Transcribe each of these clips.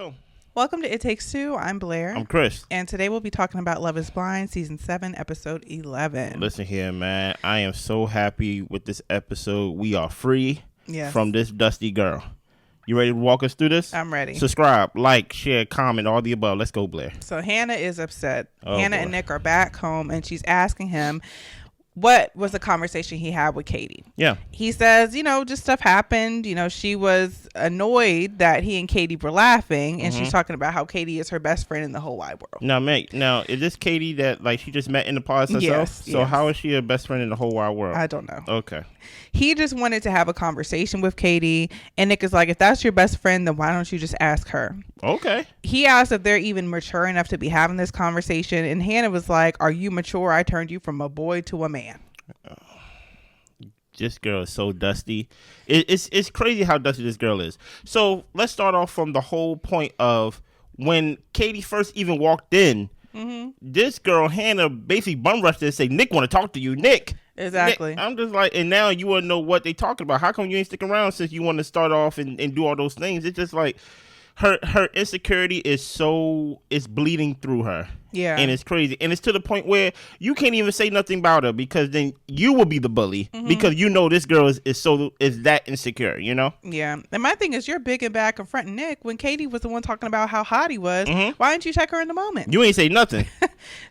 go. Welcome to It Takes Two. I'm Blair. I'm Chris. And today we'll be talking about Love is Blind, Season 7, Episode 11. Listen here, man. I am so happy with this episode. We are free from this dusty girl. You ready to walk us through this? I'm ready. Subscribe, like, share, comment, all the above. Let's go, Blair. So Hannah is upset. Oh, Hannah boy. and Nick are back home, and she's asking him what was the conversation he had with Katie. Yeah. He says, just stuff happened. She was annoyed that he and Katie were laughing, and she's talking about how Katie is her best friend in the whole wide world. Now, mate, is this Katie that, she just met in the past herself? Yes. So how is she her best friend in the whole wide world? I don't know. Okay. He just wanted to have a conversation with Katie, and Nick is like, if that's your best friend, then why don't you just ask her? Okay. He asked if they're even mature enough to be having this conversation, and Hannah was like, are you mature? I turned you from a boy to a man. This girl is so dusty. It's crazy how dusty this girl is. So let's start off from the whole point of when Katie first even walked in. This girl Hannah basically bum rushed her and say, Nick want to talk to you. Nick. Exactly. Nick. I'm just like, and now you want to know what they talking about. How come you ain't stick around since you want to start off and do all those things? It's just like her insecurity is bleeding through her. Yeah. And it's crazy. And it's to the point where you can't even say nothing about her because then you will be the bully because this girl is that insecure, Yeah. And my thing is, you're big and bad confronting Nick when Katie was the one talking about how hot he was. Why didn't you check her in the moment? You ain't say nothing.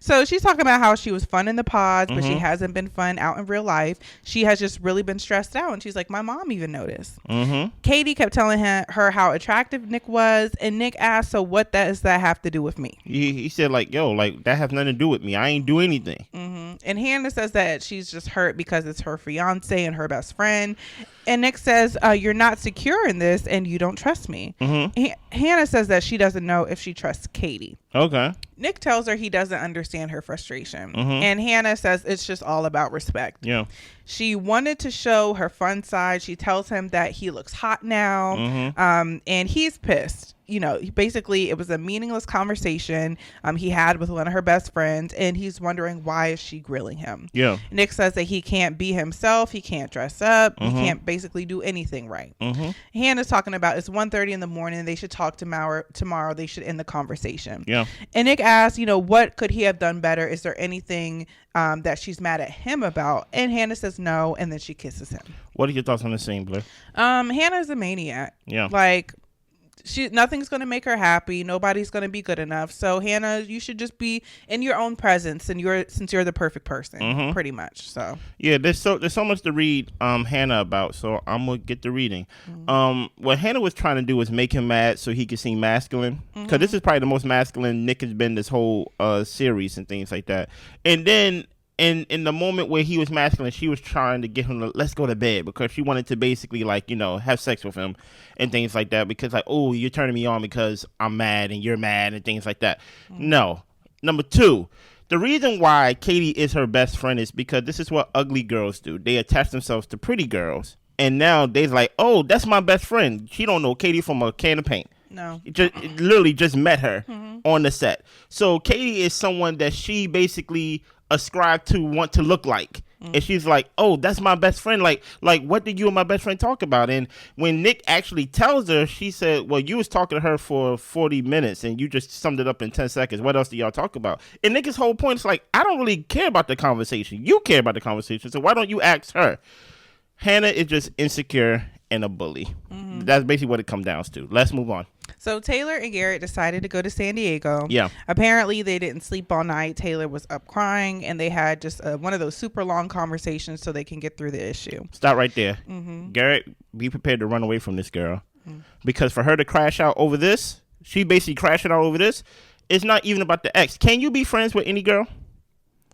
So she's talking about how she was fun in the pods, but she hasn't been fun out in real life. She has just really been stressed out. And she's like, my mom even noticed. Katie kept telling her how attractive Nick was. And Nick asked, so what does that have to do with me? He said that has nothing to do with me. I ain't do anything. And Hannah says that she's just hurt because it's her fiance and her best friend. And Nick says, you're not secure in this and you don't trust me. Hannah says that she doesn't know if she trusts Katie. Okay. Nick tells her he doesn't understand her frustration. And Hannah says it's just all about respect. Yeah. She wanted to show her fun side. She tells him that he looks hot now. And he's pissed. Basically it was a meaningless conversation he had with one of her best friends, and he's wondering why is she grilling him. Yeah. Nick says that he can't be himself, he can't dress up, he can't basically do anything right. Hannah's talking about it's 1:30 in the morning, they should talk tomorrow, they should end the conversation. Yeah. And Nick asks, what could he have done better? Is there anything that she's mad at him about? And Hannah says no, and then she kisses him. What are your thoughts on the scene, Blair? Hannah's a maniac. Yeah. Nothing's going to make her happy. Nobody's going to be good enough. So Hannah, you should just be in your own presence, and since you're the perfect person, pretty much. So yeah, there's so much to read Hannah about. So I'm gonna get to reading. What Hannah was trying to do was make him mad so he could seem masculine, because this is probably the most masculine Nick has been this whole series and things like that. And then in the moment where he was masculine, she was trying to get him to let's go to bed, because she wanted to basically have sex with him and things like that, because oh, you're turning me on because I'm mad and you're mad and things like that. No. Number two, the reason why Katie is her best friend is because this is what ugly girls do. They attach themselves to pretty girls, and now they're like, oh, that's my best friend. She don't know Katie from a can of paint. No. Literally just met her on the set. So Katie is someone that she basically ascribed to want to look like. And she's like, oh, that's my best friend. Like what did you and my best friend talk about? And when Nick actually tells her, she said, well, you was talking to her for 40 minutes and you just summed it up in 10 seconds. What else do y'all talk about? And Nick's whole point is like, I don't really care about the conversation. You care about the conversation. So why don't you ask her? Hannah is just insecure and a bully. That's basically what it comes down to. Let's move on. So Taylor and Garrett decided to go to San Diego. Yeah. Apparently they didn't sleep all night. Taylor was up crying, and they had just one of those super long conversations so they can get through the issue. Stop right there. Garrett, be prepared to run away from this girl. Because for her to crash out over this, she basically crashing out over this. It's not even about the ex. Can you be friends with any girl?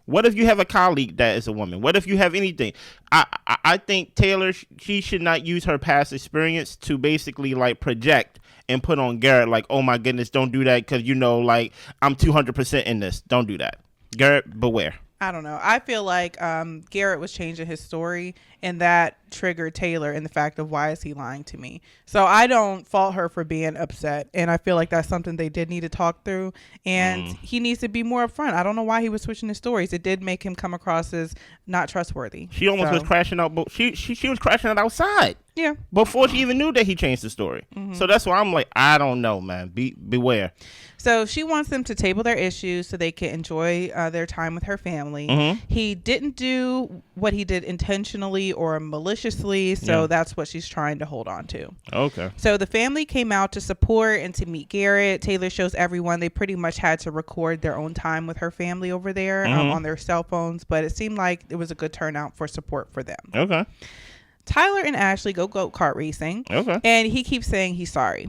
What if you have a colleague that is a woman? What if you have anything? I think Taylor, she should not use her past experience to basically project and put on Garrett oh my goodness, don't do that, because I'm 200% in this. Don't do that. Garrett, beware. I don't know. I feel like Garrett was changing his story, and that triggered Taylor in the fact of why is he lying to me. So I don't fault her for being upset, and I feel like that's something they did need to talk through, and he needs to be more upfront. I don't know why he was switching his stories. It did make him come across as not trustworthy. She almost was crashing out. She was crashing out outside. Yeah. Before she even knew that he changed the story. So that's why I'm like, I don't know, man. Beware. So she wants them to table their issues so they can enjoy their time with her family. He didn't do what he did intentionally or maliciously, so that's what she's trying to hold on to. Okay. So the family came out to support and to meet Garrett. Taylor shows everyone they pretty much had to record their own time with her family over there on their cell phones, but it seemed like it was a good turnout for support for them. Okay. Tyler and Ashley go go-kart racing. Okay. And he keeps saying he's sorry.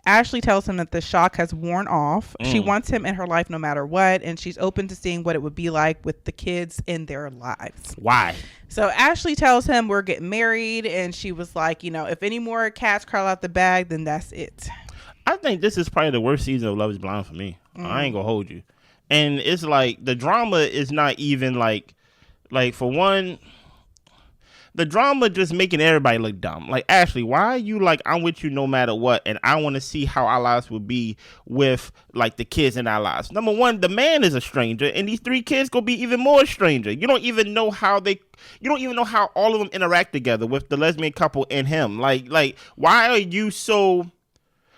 Ashley tells him that the shock has worn off. She wants him in her life no matter what, and she's open to seeing what it would be like with the kids in their lives. Why? So Ashley tells him we're getting married, and she was like, if any more cats crawl out the bag, then that's it. I think this is probably the worst season of Love is Blind for me. I ain't gonna hold you. And it's like the drama is not even like for one, the drama just making everybody look dumb. Like, Ashley, why are you like, I'm with you no matter what, and I want to see how our lives would be with like the kids in our lives. Number one, the man is a stranger, and these 3 kids gonna be even more stranger. You don't even know how all of them interact together with the lesbian couple and him. Like why are you so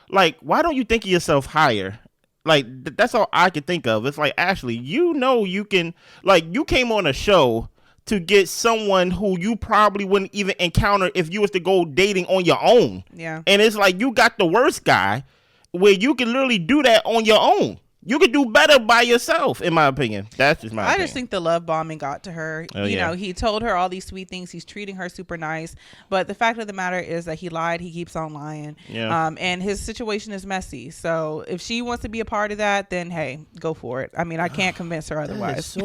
why don't you think of yourself higher? Like, that's all I could think of. It's like, Ashley, you can, you came on a show to get someone who you probably wouldn't even encounter if you was to go dating on your own. Yeah. And it's like you got the worst guy where you can literally do that on your own. You could do better by yourself, in my opinion. That's just my opinion. I just think the love bombing got to her. He told her all these sweet things. He's treating her super nice. But the fact of the matter is that he lied. He keeps on lying. Yeah. And his situation is messy. So if she wants to be a part of that, then hey, go for it. I mean, I can't convince her otherwise.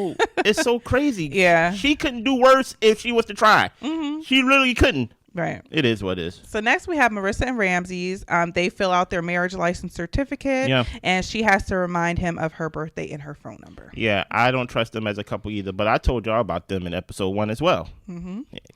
It's so crazy. Yeah. She couldn't do worse if she was to try. She literally couldn't. Right. It is what it is. So next we have Marissa and Ramsay's. They fill out their marriage license certificate. Yeah. And she has to remind him of her birthday and her phone number. Yeah, I don't trust them as a couple either, but I told y'all about them in episode 1 as well.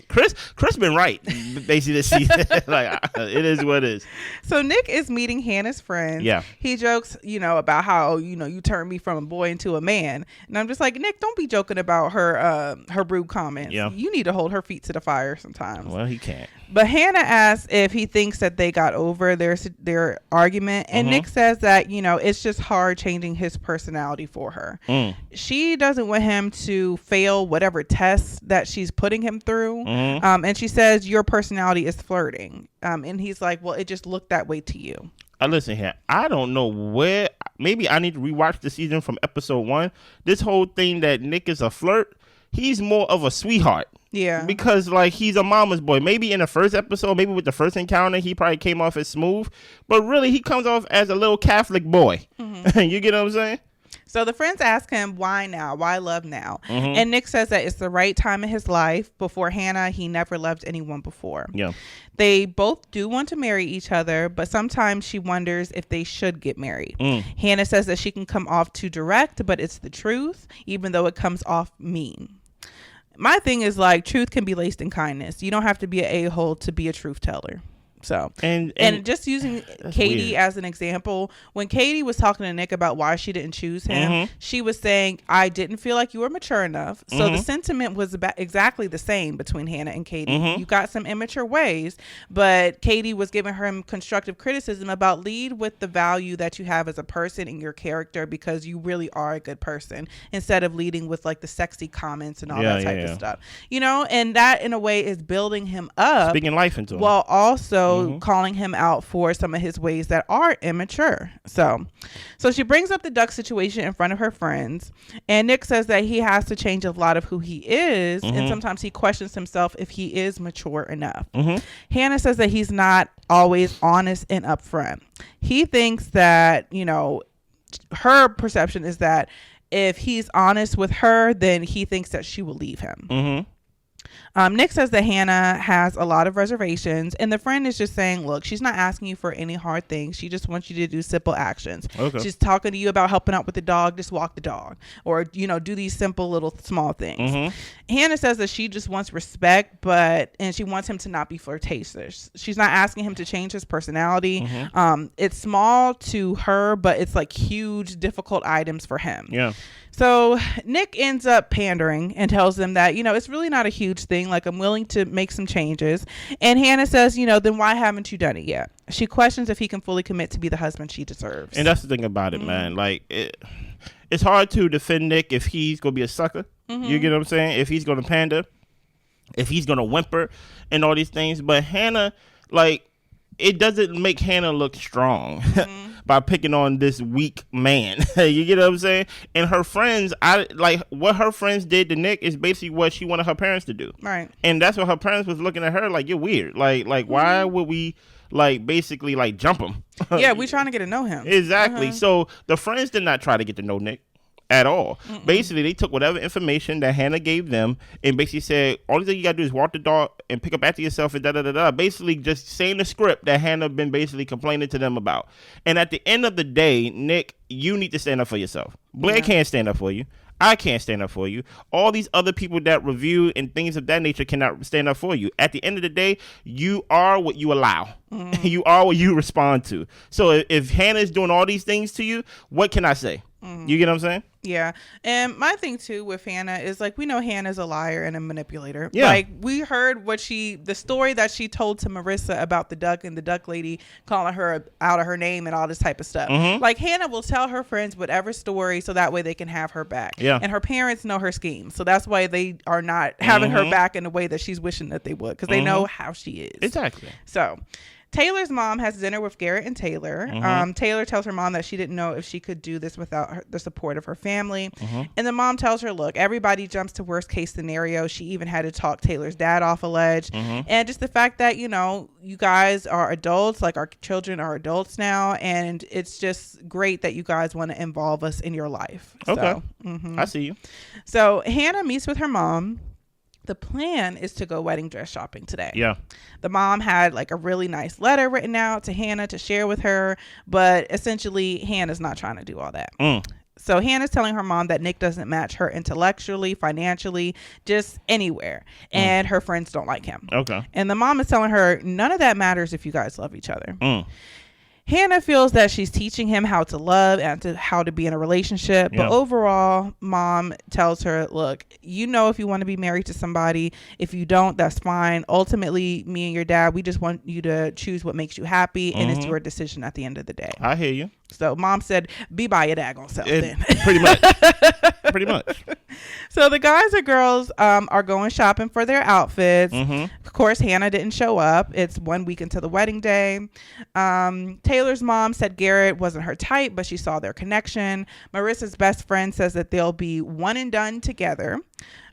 Chris been right basically this season. It is what it is. So Nick is meeting Hannah's friends. Yeah. He jokes, about how, you turned me from a boy into a man. And I'm just like, Nick, don't be joking about her rude comments. Yeah. You need to hold her feet to the fire sometimes. Well, he can't. But Hannah asks if he thinks that they got over their argument. And Nick says that, it's just hard changing his personality for her. She doesn't want him to fail whatever tests that she's putting him through. And she says, your personality is flirting. And he's like, well, it just looked that way to you. Listen here, I don't know where, maybe I need to rewatch the season from episode 1. This whole thing that Nick is a flirt, he's more of a sweetheart. Yeah. Because he's a mama's boy. Maybe in the first episode, maybe with the first encounter, he probably came off as smooth. But really, he comes off as a little Catholic boy. You get what I'm saying? So the friends ask him, why now? Why love now? And Nick says that it's the right time in his life. Before Hannah, he never loved anyone before. Yeah. They both do want to marry each other, but sometimes she wonders if they should get married. Hannah says that she can come off too direct, but it's the truth, even though it comes off mean. My thing is truth can be laced in kindness. You don't have to be an a-hole to be a truth teller. So and just using Katie as an example, when Katie was talking to Nick about why she didn't choose him, she was saying, I didn't feel like you were mature enough. So the sentiment was exactly the same between Hannah and Katie. You got some immature ways, but Katie was giving her constructive criticism about lead with the value that you have as a person and your character, because you really are a good person, instead of leading with the sexy comments and all that type of stuff. And that in a way is building him up, speaking life into him, while also calling him out for some of his ways that are immature. So she brings up the duck situation in front of her friends, and Nick says that he has to change a lot of who he is, and sometimes he questions himself if he is mature enough. Hannah says that he's not always honest and upfront. He thinks that, her perception is that if he's honest with her, then he thinks that she will leave him. Nick says that Hannah has a lot of reservations, and the friend is just saying, look, she's not asking you for any hard things. She just wants you to do simple actions. Okay. She's talking to you about helping out with the dog. Just walk the dog, or, do these simple little small things. Hannah says that she just wants respect, and she wants him to not be flirtatious. She's not asking him to change his personality. It's small to her, but it's huge, difficult items for him. Yeah. So Nick ends up pandering and tells them that, it's really not a huge thing. Like, I'm willing to make some changes. And Hannah says, then why haven't you done it yet? She questions if he can fully commit to be the husband she deserves. And that's the thing about it, man. Like, it's hard to defend Nick if he's going to be a sucker. You get what I'm saying? If he's going to pander, if he's going to whimper and all these things. But Hannah, like, it doesn't make Hannah look strong by picking on this weak man. You get what I'm saying? And her friends, what her friends did to Nick is basically what she wanted her parents to do. Right. And that's what her parents was looking at her like, you're weird. Like why would we basically jump him? Yeah, we trying to get to know him. Exactly. So the friends did not try to get to know Nick at all. Basically, they took whatever information that Hannah gave them and basically said, all thing you gotta do is walk the dog and pick up after yourself and da-da-da-da. Basically just saying the script that Hannah been basically complaining to them about. And at the end of the day, Nick, you need to stand up for yourself. Blair can't stand up for you. I can't stand up for you. All these other people that review and things of that nature cannot stand up for you. At the end of the day, you are what you allow. You are what you respond to. So if Hannah is doing all these things to you, what can I say? You get what I'm saying? Yeah. And my thing too with Hannah is we know Hannah's a liar and a manipulator. Yeah. Like, we heard the story that she told to Marissa about the duck and the duck lady calling her out of her name and all this type of stuff. Like, Hannah will tell her friends whatever story so that way they can have her back. Yeah. And her parents know her schemes. So that's why they are not having her back in the way that she's wishing that they would, because they know how she is. Exactly. So Taylor's mom has dinner with Garrett and Taylor. Taylor tells her mom that she didn't know if she could do this without the support of her family. And the mom tells her, look, everybody jumps to worst case scenario. She even had to talk Taylor's dad off a ledge. And just the fact that, you guys are adults, like our children are adults now. And it's just great that you guys want to involve us in your life. Okay. So, I see you. So Hannah meets with her mom. The plan is to go wedding dress shopping today. Yeah. The mom had a really nice letter written out to Hannah to share with her, but essentially Hannah's not trying to do all that. So Hannah's telling her mom that Nick doesn't match her intellectually, financially, just anywhere. And her friends don't like him. Okay. And the mom is telling her none of that matters if you guys love each other. Hannah feels that she's teaching him how to love and how to be in a relationship. But overall, mom tells her, look, if you want to be married to somebody. If you don't, that's fine. Ultimately, me and your dad, we just want you to choose what makes you happy. And it's your decision at the end of the day. I hear you. So mom said, be by your daggone self then. Pretty much. Pretty much. So the guys and girls are going shopping for their outfits. Of course, Hannah didn't show up. It's 1 week until the wedding day. Taylor's mom said Garrett wasn't her type, but she saw their connection. Marissa's best friend says that they'll be one and done together.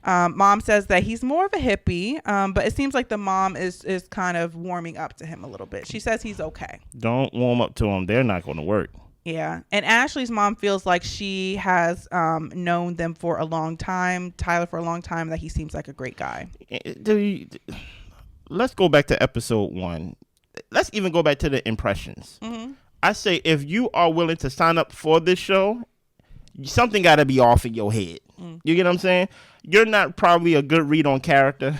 Mom says that he's more of a hippie, but it seems like the mom is kind of warming up to him a little bit. She says he's okay. Don't warm up to him. They're not going to work. Yeah. And Ashley's mom feels like she has known them for a long time, Tyler for a long time, that he seems like a great guy. Let's go back to episode 1. Let's even go back to the impressions. I say if you are willing to sign up for this show, something got to be off in your head. You get what I'm saying? You're not probably a good read on character,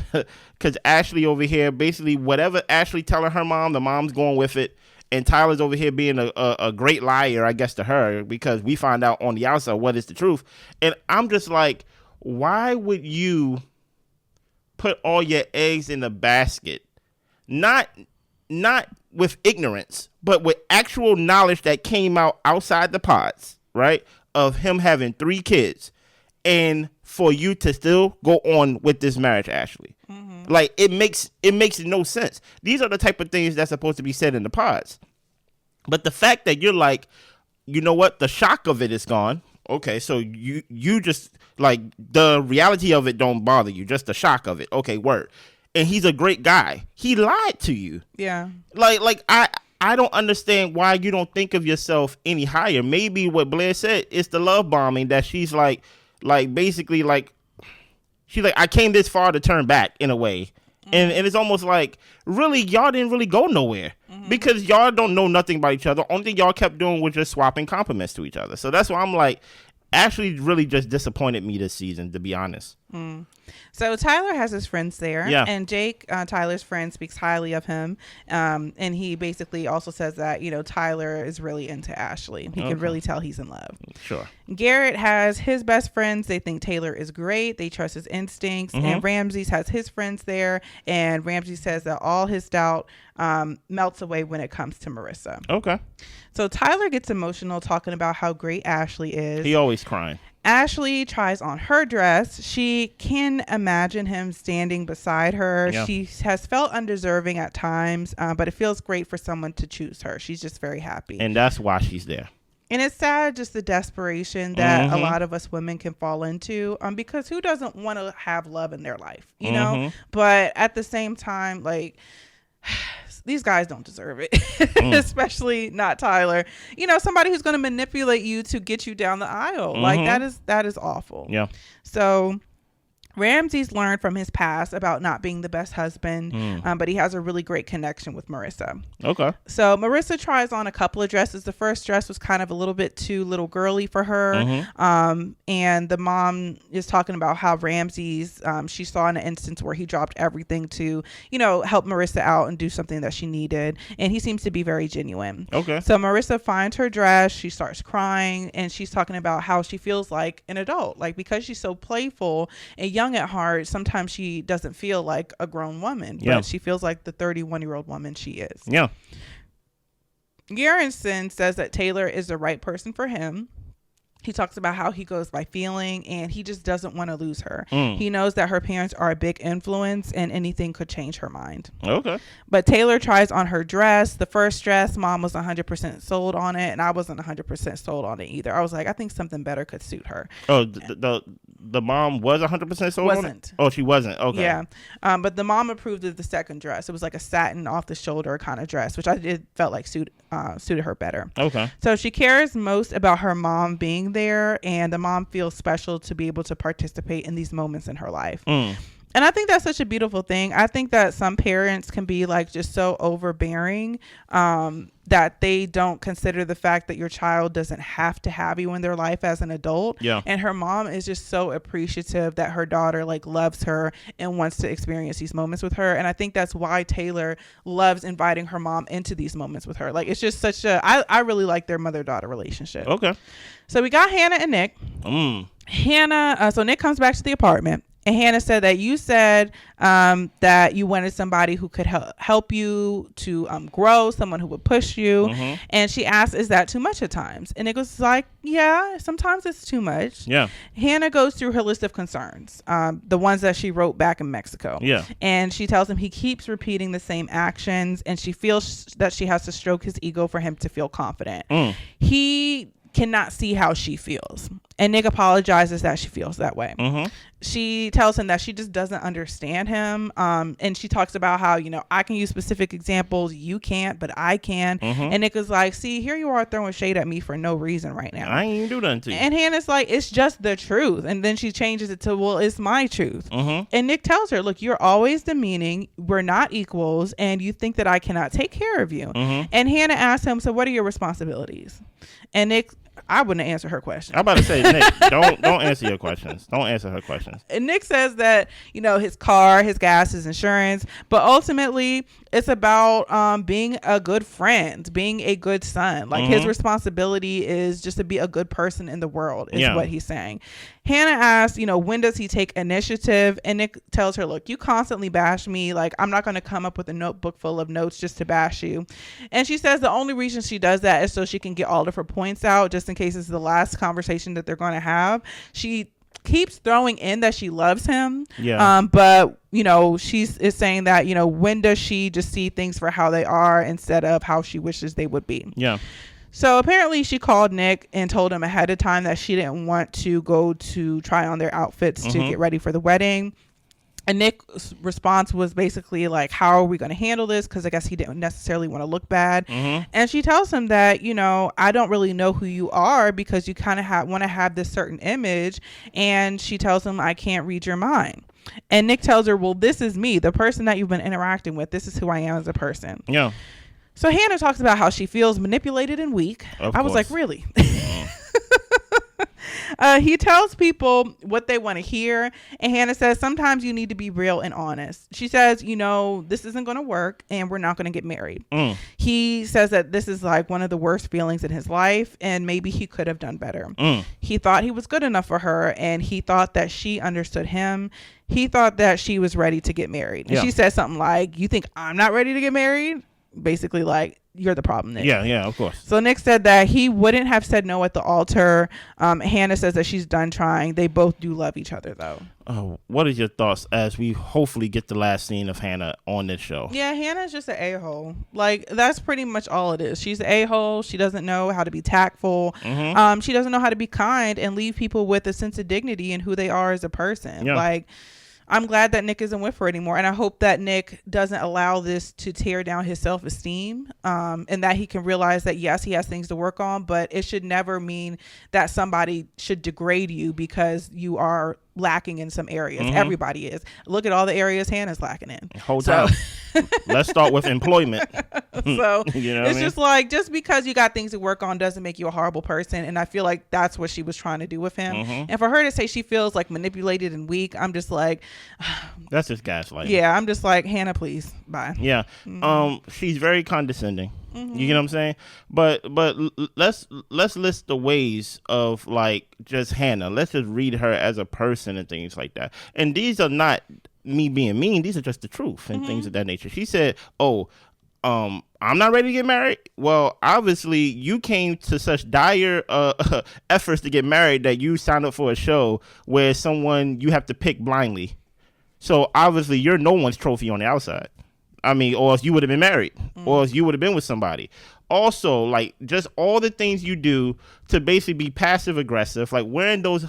because Ashley over here, basically whatever Ashley telling her mom, the mom's going with it. And Tyler's over here being a great liar, I guess, to her, because we find out on the outside what is the truth. And I'm just like, why would you put all your eggs in a basket? Not with ignorance, but with actual knowledge that came out outside the pods, right? Of him having 3 kids. And for you to still go on with this marriage, Ashley. Like, it makes no sense. These are the type of things that's supposed to be said in the pods. But the fact that you're like, you know what, the shock of it is gone. Okay, so you just, like, the reality of it don't bother you, just the shock of it. Okay, word. And he's a great guy. He lied to you. Yeah. Like I don't understand why you don't think of yourself any higher. Maybe what Blair said is the love bombing, that she's like basically like, she's like, I came this far to turn back in a way. And it's almost like, really, y'all didn't really go nowhere, because y'all don't know nothing about each other. Only thing y'all kept doing was just swapping compliments to each other. So that's why I'm like, Ashley really just disappointed me this season, to be honest. So Tyler has his friends there, Yeah. and Jake, Tyler's friend, speaks highly of him, and he basically also says that Tyler is really into Ashley. He can really tell he's in love. Sure. Garrett has his best friends. They think Taylor is great. They trust his instincts. And Ramsay has his friends there, and Ramsay says that all his doubt melts away when it comes to Marissa. Okay. So Tyler gets emotional talking about how great Ashley is. He always crying. Ashley tries on her dress. She can imagine him standing beside her. Yeah. She has felt undeserving at times, but it feels great for someone to choose her. She's just very happy. And that's why she's there. And it's sad, just the desperation that a lot of us women can fall into, because who doesn't want to have love in their life, you know? But at the same time, like, these guys don't deserve it, especially not Tyler. Somebody who's going to manipulate you to get you down the aisle. Like, that is awful. Yeah. So Ramsay's learned from his past about not being the best husband, but he has a really great connection with Marissa. Okay. So Marissa tries on a couple of dresses. The first dress was kind of a little bit too little girly for her. And the mom is talking about how Ramsay's, she saw in an instance where he dropped everything to, help Marissa out and do something that she needed. And he seems to be very genuine. Okay. So Marissa finds her dress. She starts crying, and she's talking about how she feels like an adult. Like, because she's so playful and young at heart, sometimes she doesn't feel like a grown woman, but she feels like the 31-year-old woman she is. Yeah. Garrison says that Taylor is the right person for him. He talks about how he goes by feeling, and he just doesn't want to lose her. He knows that her parents are a big influence, and anything could change her mind. Okay. But Taylor tries on her dress. The first dress, mom was 100% sold on it, and I wasn't 100% sold on it either. I was like, I think something better could suit her. Oh, the mom was 100% sold on it? Oh, she wasn't. Okay. Yeah. But the mom approved of the second dress. It was like a satin off the shoulder kind of dress, which felt like suited her better. Okay. So she cares most about her mom being there, and the mom feels special to be able to participate in these moments in her life. And I think that's such a beautiful thing. I think that some parents can be like just so overbearing that they don't consider the fact that your child doesn't have to have you in their life as an adult. Yeah. And her mom is just so appreciative that her daughter like loves her and wants to experience these moments with her. And I think that's why Taylor loves inviting her mom into these moments with her. Like, it's just I really like their mother-daughter relationship. Okay. So we got Hannah and Nick. Hannah, so Nick comes back to the apartment. And Hannah said that you said that you wanted somebody who could help you to grow, someone who would push you. And she asked, is that too much at times? And Nick was like, yeah, sometimes it's too much. Yeah. Hannah goes through her list of concerns, the ones that she wrote back in Mexico. Yeah. And she tells him he keeps repeating the same actions, and she feels that she has to stroke his ego for him to feel confident. He cannot see how she feels, and Nick apologizes that she feels that way. She tells him that she just doesn't understand him, and she talks about how, I can use specific examples, you can't, but I can. And Nick is like, see, here you are throwing shade at me for no reason right now. I ain't even do nothing to you. And Hannah's like, it's just the truth. And then she changes it to, well, it's my truth. And Nick tells her, look, you're always demeaning, we're not equals, and you think that I cannot take care of you. And Hannah asks him, so what are your responsibilities? And Nick, I wouldn't answer her question. I'm about to say, Nick, don't answer your questions. Don't answer her questions. And Nick says that, his car, his gas, his insurance, but ultimately it's about being a good friend, being a good son. Like, his responsibility is just to be a good person in the world, is what he's saying. Hannah asks, when does he take initiative? And Nick tells her, look, you constantly bash me. Like, I'm not going to come up with a notebook full of notes just to bash you. And she says the only reason she does that is so she can get all of her points out, just in case it's the last conversation that they're going to have. She keeps throwing in that she loves him. Yeah. But she's saying that, when does she just see things for how they are instead of how she wishes they would be? Yeah. So apparently she called Nick and told him ahead of time that she didn't want to go to try on their outfits to get ready for the wedding. And Nick's response was basically like, how are we going to handle this? Because I guess he didn't necessarily want to look bad. And she tells him that, I don't really know who you are because you kind of want to have this certain image. And she tells him, I can't read your mind. And Nick tells her, well, this is me, the person that you've been interacting with. This is who I am as a person. Yeah. So Hannah talks about how she feels manipulated and weak. I was like, really? He tells people what they want to hear. And Hannah says, sometimes you need to be real and honest. She says, this isn't going to work and we're not going to get married. He says that this is like one of the worst feelings in his life and maybe he could have done better. He thought he was good enough for her and he thought that she understood him. He thought that she was ready to get married. And she said something like, you think I'm not ready to get married? Basically like, you're the problem, Nick. Yeah, of course. So Nick said that he wouldn't have said no at the altar. Hannah says that she's done trying. They both do love each other, though. What is your thoughts as we hopefully get the last scene of Hannah on this show? Yeah, Hannah's just an a-hole. Like, that's pretty much all it is. She's an a-hole. She doesn't know how to be tactful. She doesn't know how to be kind and leave people with a sense of dignity in who they are as a person. Yeah. Like, I'm glad that Nick isn't with her anymore. And I hope that Nick doesn't allow this to tear down his self-esteem, and that he can realize that, yes, he has things to work on, but it should never mean that somebody should degrade you because you are lacking in some areas. Everybody is. Look at all the areas Hannah's lacking in. Hold on. Let's start with employment. So it's just like, just because you got things to work on doesn't make you a horrible person. And I feel like that's what she was trying to do with him. And for her to say she feels like manipulated and weak, I'm just like, that's just gaslighting. Yeah, I'm just like, Hannah, please, bye. Yeah. She's very condescending. You get what I'm saying? But let's list the ways of like just Hannah. Let's just read her as a person and things like that. And these are not me being mean. These are just the truth and things of that nature. She said, I'm not ready to get married. Well, obviously you came to such dire efforts to get married that you signed up for a show where someone you have to pick blindly. So obviously you're no one's trophy on the outside. I mean, or else you would have been married, or else you would have been with somebody. Also, like, just all the things you do to basically be passive aggressive, like wearing those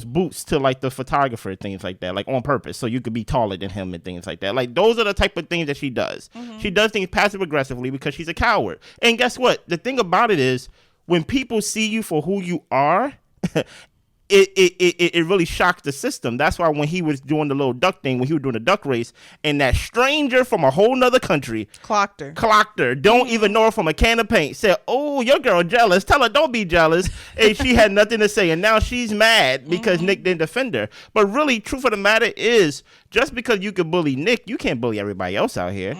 boots to like the photographer, things like that, like on purpose, so you could be taller than him and things like that. Like, those are the type of things that she does. She does things passive aggressively because she's a coward. And guess what? The thing about it is, when people see you for who you are, it really shocked the system. That's why when he was doing the little duck thing, when he was doing the duck race, and that stranger from a whole nother country clocked her, don't even know her from a can of paint, said, "Oh, your girl jealous. Tell her don't be jealous." And she had nothing to say, and now she's mad because Nick didn't defend her. But really, truth of the matter is, just because you can bully Nick, you can't bully everybody else out here.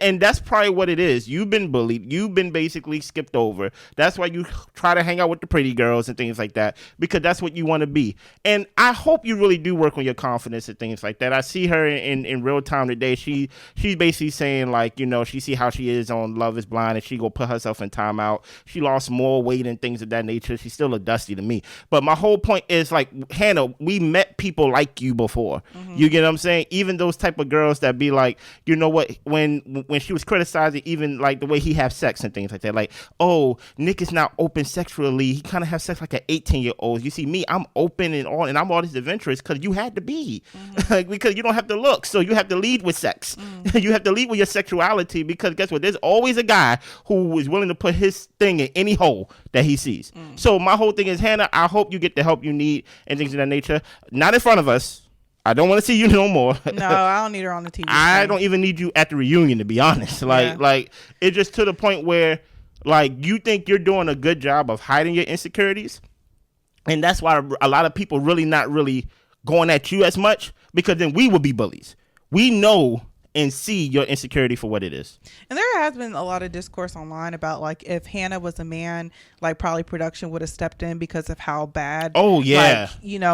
And that's probably what it is. You've been bullied. You've been basically skipped over. That's why you try to hang out with the pretty girls and things like that, because that's what you want to be. And I hope you really do work on your confidence and things like that. I see her in real time today. She's basically saying, like, she see how she is on Love is Blind, and she go put herself in timeout. She lost more weight and things of that nature. She still look dusty to me. But my whole point is, like, Hannah, we met people like you before. You get what I'm saying? Even those type of girls that be like, you know what, when she was criticizing even like the way he have sex and things like that, like, oh, Nick is not open sexually, he kind of have sex like an 18-year-old. You see me, I'm open and all, and I'm all this adventurous because you had to be. Because you don't have to look, so you have to lead with sex. You have to lead with your sexuality, because guess what, there's always a guy who is willing to put his thing in any hole that he sees. So my whole thing is, Hannah, I hope you get the help you need and things of that nature. Not in front of us. I don't want to see you no more. No, I don't need her on the TV. I don't even need you at the reunion, to be honest. Like it's just to the point where, like, you think you're doing a good job of hiding your insecurities, and that's why a lot of people really not really going at you as much, because then we would be bullies. We know and see your insecurity for what it is. And there has been a lot of discourse online about, like, if Hannah was a man, like, probably production would have stepped in because of how bad, like,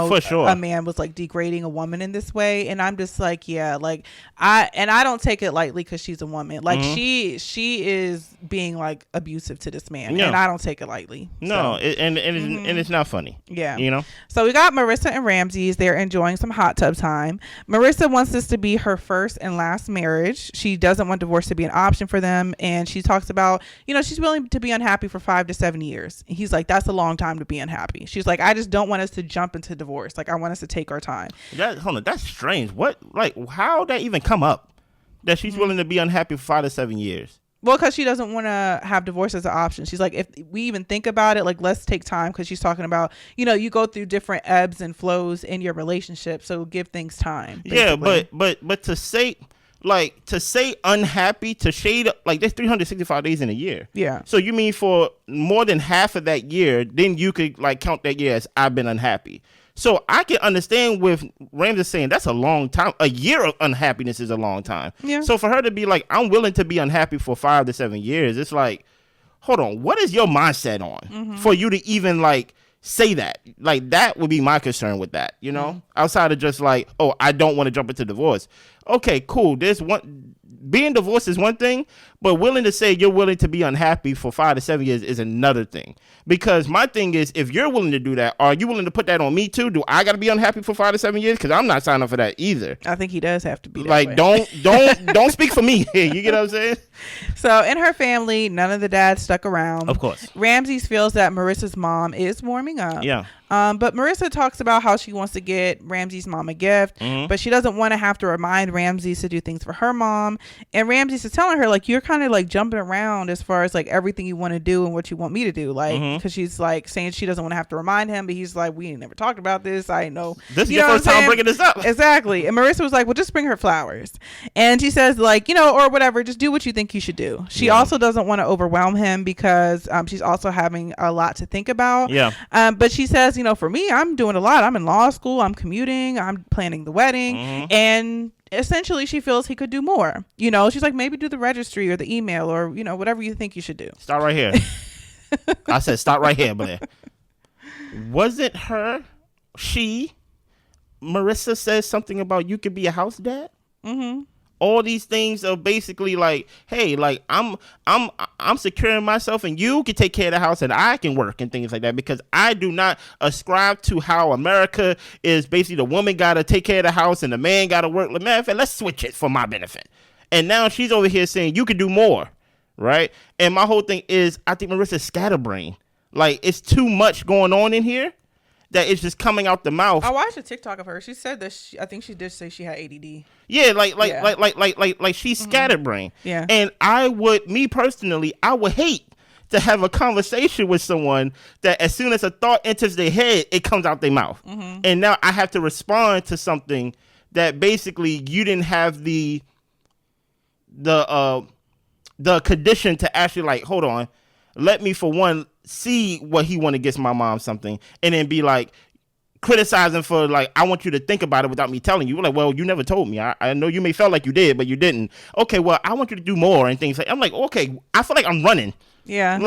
for sure, a man was like degrading a woman in this way. And I'm just like, yeah, like, I don't take it lightly because she's a woman. Like, she is being like abusive to this man, and I don't take it lightly. No, so. And it's not funny. Yeah, So we got Marissa and Ramsay's. They're enjoying some hot tub time. Marissa wants this to be her first and last marriage. She doesn't want divorce to be an option for them, and she talks about, she's willing to be unhappy for 5 to 7 years. And he's like, that's a long time to be unhappy. She's like, I just don't want us to jump into divorce. Like, I want us to take our time. Hold on, that's strange. What, like, how that even come up that she's willing to be unhappy for 5 to 7 years? Well, because she doesn't want to have divorce as an option. She's like, if we even think about it, like, let's take time, because she's talking about, you go through different ebbs and flows in your relationship, so give things time. Basically. Yeah, but to say, like to say unhappy, to shade, like there's 365 days in a year. Yeah. So you mean for more than half of that year, then you could like count that year as I've been unhappy. So I can understand with Ramsay saying that's a long time. A year of unhappiness is a long time. Yeah. So for her to be like, I'm willing to be unhappy for 5 to 7 years, it's like, hold on, what is your mindset on for you to even like say that? Like that would be my concern with that, you know, outside of just like, oh, I don't want to jump into divorce. Okay, cool. There's one, being divorced is one thing, but willing to say you're willing to be unhappy for 5 to 7 years is another thing. Because my thing is, if you're willing to do that, are you willing to put that on me too? Do I got to be unhappy for 5 to 7 years? Because I'm not signing up for that either. I think he does have to be that like, way. don't speak for me. You get what I'm saying? So in her family, none of the dads stuck around. Of course. Ramsay feels that Marissa's mom is warming up. Yeah. But Marissa talks about how she wants to get Ramsay's mom a gift, but she doesn't want to have to remind Ramsay to do things for her mom. And Ramsay is telling her, like, you're kind of like jumping around as far as like everything you want to do and what you want me to do. Like, because she's like saying she doesn't want to have to remind him, but he's like, we ain't never talked about this. I know. This is your first time bringing this up. Exactly. And Marissa was like, well, just bring her flowers. And she says, like, you know, or whatever, just do what you think you should do. She also doesn't want to overwhelm him because she's also having a lot to think about. Yeah. But she says, you know, for me, I'm doing a lot. I'm in law school. I'm commuting. I'm planning the wedding. And essentially she feels he could do more. You know, she's like, maybe do the registry or the email or, you know, whatever you think you should do. Start right here. I said start right here, Blair. Was it her? Marissa says something about you could be a house dad? All these things are basically like, hey, like I'm securing myself and you can take care of the house and I can work and things like that, because I do not ascribe to how America is basically the woman got to take care of the house and the man got to work. Matter of fact, let's switch it for my benefit. And now she's over here saying you could do more, right? And my whole thing is I think Marissa's scatterbrained. Like it's too much going on in here that it's just coming out the mouth. I watched a TikTok of her. She said that I think she did say she had ADD. Yeah, like she's scatterbrained. Yeah. And me personally, I would hate to have a conversation with someone that as soon as a thought enters their head, it comes out their mouth. And now I have to respond to something that basically you didn't have the condition to actually like, hold on, let me for one see what he want to get my mom something, and then be like criticizing for like, I want you to think about it without me telling you. We're like, well, you never told me. I know you may felt like you did, but you didn't. Okay, well, I want you to do more and things like. I'm like, okay, I feel like I'm running. Yeah.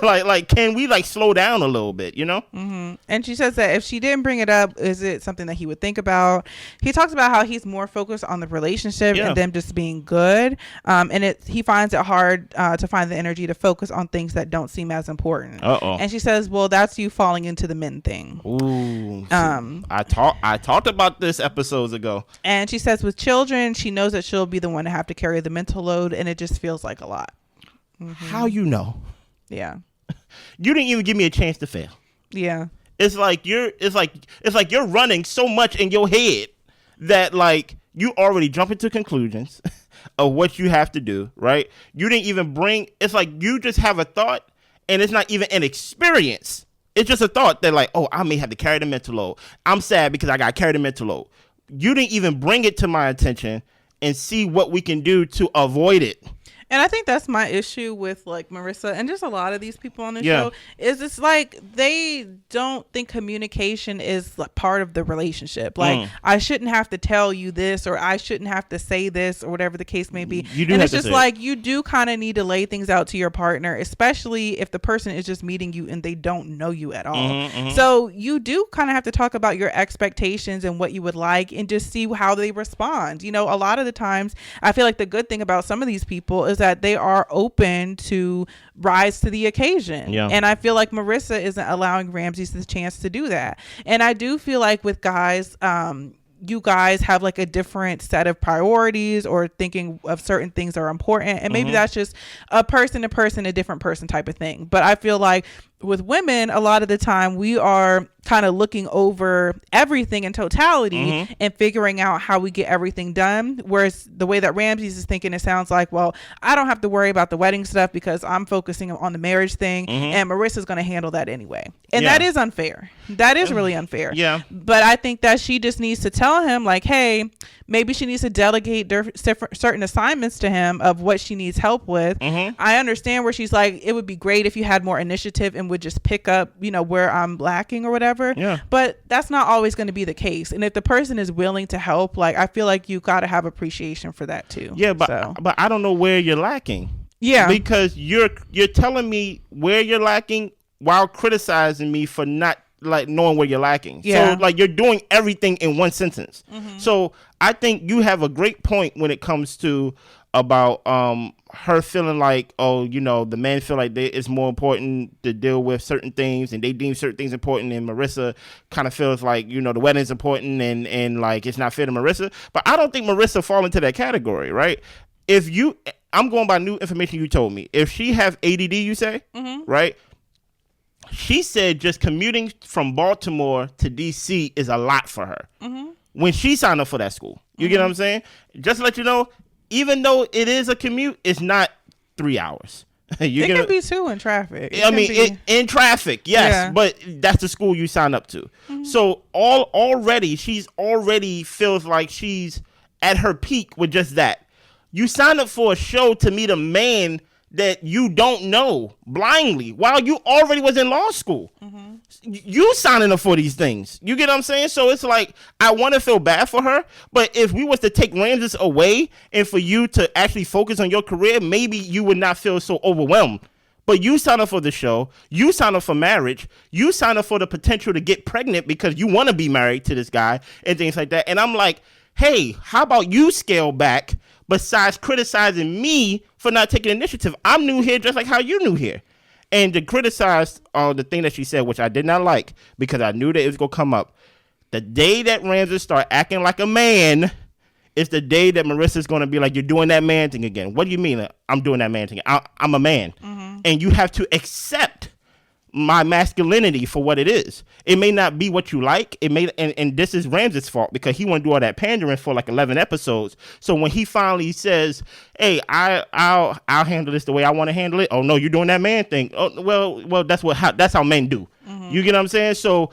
Like, can we like slow down a little bit, you know? And she says that if she didn't bring it up, is it something that he would think about? He talks about how he's more focused on the relationship and them just being good. And he finds it hard to find the energy to focus on things that don't seem as important. And she says, well, that's you falling into the men thing. Ooh. I talked about this episodes ago. And she says with children, she knows that she'll be the one to have to carry the mental load, and it just feels like a lot. How you know? Yeah. You didn't even give me a chance to fail. Yeah. It's like you're running so much in your head that like you already jump into conclusions of what you have to do, right? You didn't even it's like you just have a thought and it's not even an experience. It's just a thought that like, oh, I may have to carry the mental load. I'm sad because I got to carry the mental load. You didn't even bring it to my attention and see what we can do to avoid it. And I think that's my issue with like Marissa and just a lot of these people on the show is it's like they don't think communication is like part of the relationship. Like I shouldn't have to tell you this, or I shouldn't have to say this, or whatever the case may be. And it's just like you do kind of need to lay things out to your partner, especially if the person is just meeting you and they don't know you at all. So you do kind of have to talk about your expectations and what you would like and just see how they respond. You know, a lot of the times I feel like the good thing about some of these people is that they are open to rise to the occasion. And I feel like Marissa isn't allowing Ramsay the chance to do that. And I do feel like with guys, you guys have like a different set of priorities or thinking of certain things are important. And maybe that's just a person to person, a different person type of thing. But I feel like with women, a lot of the time we are kind of looking over everything in totality and figuring out how we get everything done. Whereas the way that Ramsay's is thinking, it sounds like, well, I don't have to worry about the wedding stuff because I'm focusing on the marriage thing, and Marissa's going to handle that anyway. And that is unfair. That is really unfair. Yeah. But I think that she just needs to tell him, like, hey, maybe she needs to delegate certain assignments to him of what she needs help with. I understand where she's like, it would be great if you had more initiative and would just pick up, where I'm lacking or whatever. Yeah. But that's not always going to be the case. And if the person is willing to help, like, I feel like you got to have appreciation for that too. Yeah, but I don't know where you're lacking. Yeah. Because you're telling me where you're lacking while criticizing me for not like knowing where you're lacking. Yeah. So like you're doing everything in one sentence. So I think you have a great point when it comes to about her feeling like, oh, the men feel like it's more important to deal with certain things and they deem certain things important, and Marissa kind of feels like, the wedding's important and like it's not fair to Marissa. But I don't think Marissa fall into that category, right? I'm going by new information you told me. If she have ADD, you say, right? She said just commuting from Baltimore to DC is a lot for her when she signed up for that school. You get what I'm saying? Just to let you know, even though it is a commute, it's not 3 hours. It can be 2 in traffic. In traffic, yes, but that's the school you sign up to. So she's already feels like she's at her peak with just that. You sign up for a show to meet a man that you don't know blindly while you already was in law school. You signing up for these things. You get what I'm saying? So it's like, I want to feel bad for her, but if we was to take Ramsay away and for you to actually focus on your career, maybe you would not feel so overwhelmed. But you sign up for the show, you sign up for marriage, you sign up for the potential to get pregnant because you want to be married to this guy and things like that. And I'm like, hey, how about you scale back besides criticizing me for not taking initiative? I'm new here just like how you new here. And to criticize the thing that she said, which I did not like because I knew that it was going to come up. The day that Ramsay start acting like a man is the day that Marissa's going to be like, you're doing that man thing again. What do you mean I'm doing that man thing? I'm a man. And you have to accept my masculinity for what it is. It may not be what you like. It may, and this is Ramsay's fault because he want to do all that pandering for like 11 episodes. So when he finally says, "Hey, I'll handle this the way I want to handle it," oh no, you're doing that man thing. Oh well, that's how men do. You get what I'm saying? So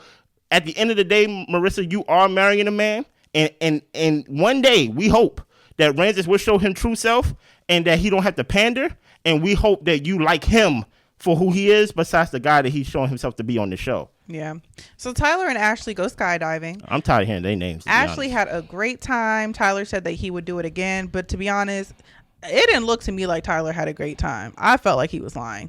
at the end of the day, Marissa, you are marrying a man, and one day we hope that Ramsay will show him true self and that he don't have to pander, and we hope that you like him for who he is, besides the guy that he's showing himself to be on the show. Yeah. So Tyler and Ashley go skydiving. I'm tired of hearing their names. Ashley had a great time. Tyler said that he would do it again, but to be honest, it didn't look to me like Tyler had a great time. I felt like he was lying.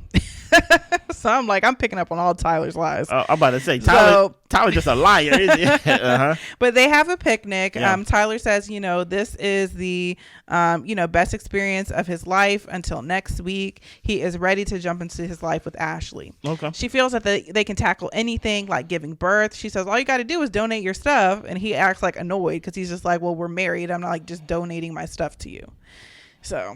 So I'm like, I'm picking up on all Tyler's lies. I'm about to say, Tyler's just a liar, isn't he? But they have a picnic. Yeah. Tyler says, this is the, best experience of his life until next week. He is ready to jump into his life with Ashley. Okay. She feels that they can tackle anything like giving birth. She says, all you got to do is donate your stuff. And he acts like annoyed because he's just like, well, we're married. I'm not like just donating my stuff to you. So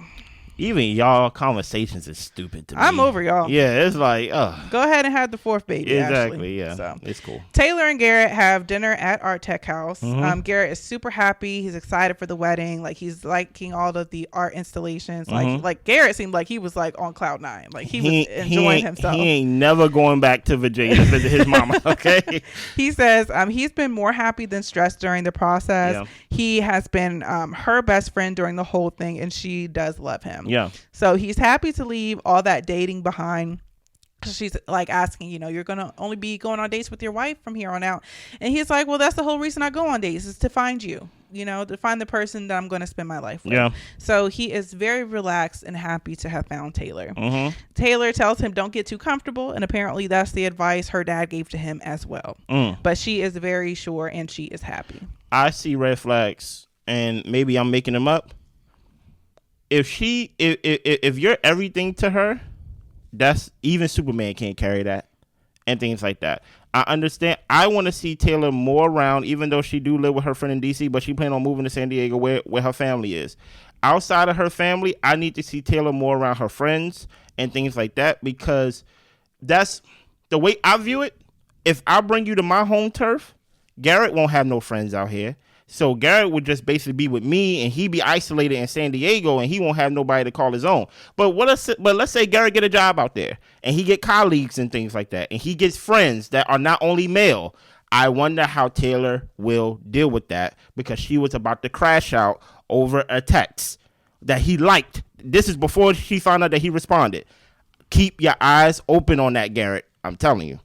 even y'all conversations is stupid to me. I'm over y'all. Yeah, it's like, go ahead and have the 4th baby. Exactly. Ashley. Yeah, so it's cool. Taylor and Garrett have dinner at Art Tech House. Garrett is super happy. He's excited for the wedding. Like he's liking all of the art installations. Like Garrett seemed like he was like on cloud 9. Like he was enjoying himself. He ain't never going back to Virginia to visit his mama. Okay. He says he's been more happy than stressed during the process. Yeah. He has been her best friend during the whole thing, and she does love him. Yeah. So he's happy to leave all that dating behind. She's like asking, you're going to only be going on dates with your wife from here on out. And he's like, well, that's the whole reason I go on dates is to find you, to find the person that I'm going to spend my life with. Yeah. So he is very relaxed and happy to have found Taylor. Taylor tells him don't get too comfortable. And apparently that's the advice her dad gave to him as well. But she is very sure and she is happy. I see red flags and maybe I'm making them up. If you're everything to her, that's even Superman can't carry that and things like that. I understand. I want to see Taylor more around, even though she do live with her friend in DC, but she plan on moving to San Diego where her family is. Outside of her family, I need to see Taylor more around her friends and things like that because that's the way I view it, if I bring you to my home turf, Garrett won't have no friends out here. So Garrett would just basically be with me, and he'd be isolated in San Diego, and he won't have nobody to call his own. But let's say Garrett get a job out there, and he get colleagues and things like that, and he gets friends that are not only male. I wonder how Taylor will deal with that, because she was about to crash out over a text that he liked. This is before she found out that he responded. Keep your eyes open on that, Garrett. I'm telling you.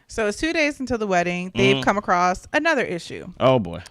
So it's 2 days until the wedding. They've come across another issue. Oh, boy.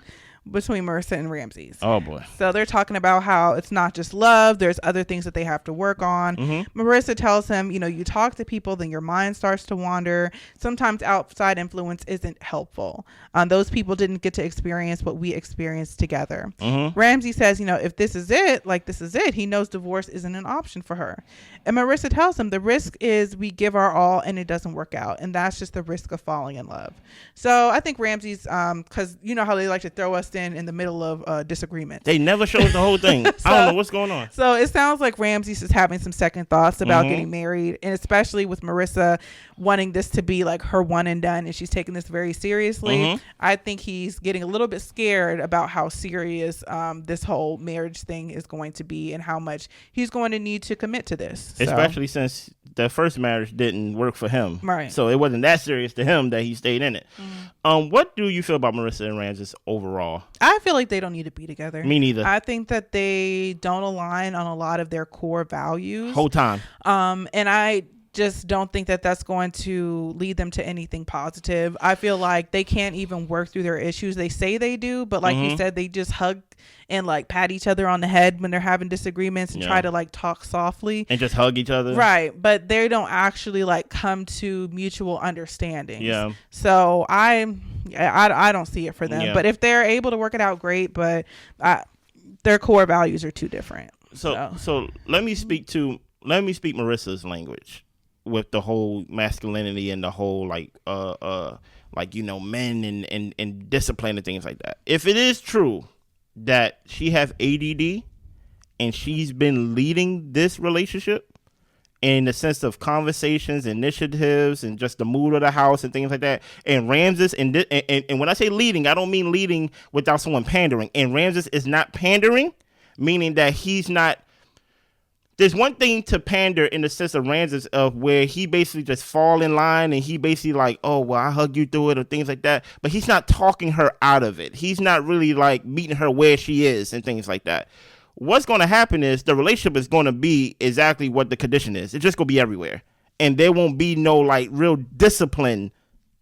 Between Marissa and Ramsay's. Oh, boy. So they're talking about how it's not just love. There's other things that they have to work on. Marissa tells him, you talk to people, then your mind starts to wander. Sometimes outside influence isn't helpful. Those people didn't get to experience what we experienced together. Ramsay says, if this is it, this is it. He knows divorce isn't an option for her. And Marissa tells him the risk is we give our all and it doesn't work out. And that's just the risk of falling in love. So I think Ramsay's, because you know how they like to throw us in the middle of disagreement. They never show us the whole thing. I don't know what's going on. So it sounds like Ramsay's is having some second thoughts about getting married, and especially with Marissa wanting this to be like her one and done, and she's taking this very seriously. I think he's getting a little bit scared about how serious this whole marriage thing is going to be and how much he's going to need to commit to this. Especially since the first marriage didn't work for him. Right. So it wasn't that serious to him that he stayed in it. What do you feel about Marissa and Ramsay overall? I feel like they don't need to be together. Me neither. I think that they don't align on a lot of their core values. Whole time. And I just don't think that that's going to lead them to anything positive. I feel like they can't even work through their issues. They say they do, but like you said, they just hug and pat each other on the head when they're having disagreements and try to talk softly and just hug each other. Right. But they don't actually come to mutual understanding. Yeah. So I don't see it for them. Yeah. But if they're able to work it out, great. But their core values are too different. So let me speak Marissa's language with the whole masculinity and the whole men and discipline and things like that. If it is true that she has ADD and she's been leading this relationship in the sense of conversations, initiatives, and just the mood of the house and things like that, and Ramsay and when I say leading, I don't mean leading without someone pandering. And Ramsay is not pandering, meaning that he's not. There's one thing to pander in the sense of Ramsay of where he basically just fall in line and he basically oh, well, I hug you through it or things like that. But he's not talking her out of it. He's not really meeting her where she is and things like that. What's going to happen is the relationship is going to be exactly what the condition is. It's just going to be everywhere. And there won't be no real discipline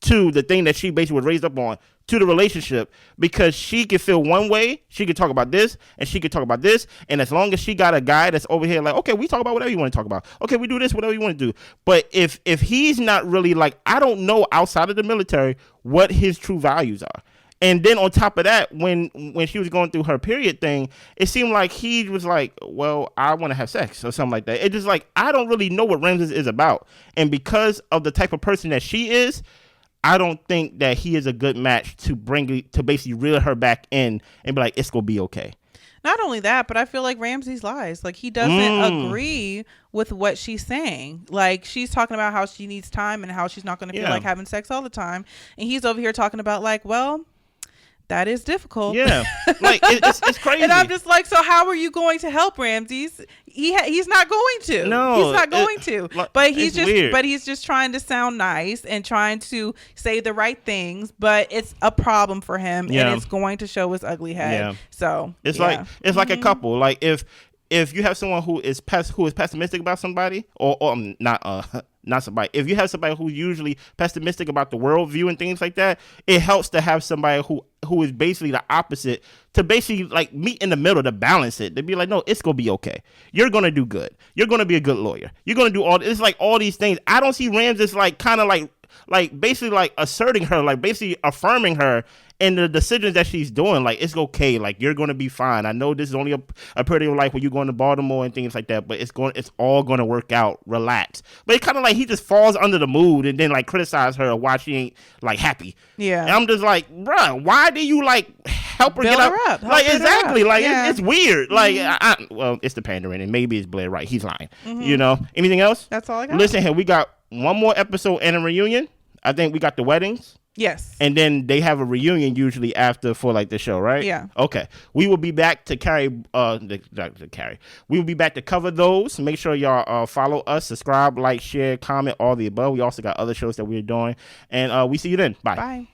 to the thing that she basically was raised up on, to the relationship, because she can feel one way, she can talk about this, and she can talk about this, and as long as she got a guy that's over here okay, we talk about whatever you want to talk about, okay, we do this, whatever you want to do. But if he's not really I don't know outside of the military what his true values are. And then on top of that, when she was going through her period thing, it seemed like he was well, I want to have sex or something like that. It's just I don't really know what Ramsay is about. And because of the type of person that she is, I don't think that he is a good match to basically reel her back in and be it's going to be okay. Not only that, but I feel like Ramsay's lies. He doesn't agree with what she's saying. She's talking about how she needs time and how she's not going to feel like having sex all the time. And he's over here talking about well, that is difficult. Yeah. It's crazy. And I'm just so how are you going to help Ramsay's? He's not going to. No. He's not going to. But he's just trying to sound nice and trying to say the right things, but it's a problem for him and it's going to show his ugly head. Yeah. So it's like a couple. If you have someone who is pessimistic about somebody, or not somebody. If you have somebody who's usually pessimistic about the worldview and things like that, it helps to have somebody who is basically the opposite, to basically meet in the middle, to balance it. To be no, it's gonna be okay. You're gonna do good. You're gonna be a good lawyer. You're gonna do it's all these things. I don't see Ramsay kind of basically asserting her, basically affirming her in the decisions that she's doing. It's okay. You're going to be fine. I know this is only a period of life when you're going to Baltimore and things like that, but it's all going to work out. Relax. But it's kind of he just falls under the mood and then criticize her why she ain't happy. Yeah. And I'm just bruh, why do you help her Build get her up? up. Exactly. Yeah. It's weird. Well, it's the pandering and maybe it's Blair Wright. He's lying. Anything else? That's all I got. Listen here, we got one more episode and a reunion. I think we got the weddings. Yes. And then they have a reunion usually after for like the show, right? Yeah. Okay. We will be back to carry We will be back to cover those. Make sure y'all follow us, subscribe, like, share, comment, all the above. We also got other shows that we're doing. And we see you then. Bye. Bye.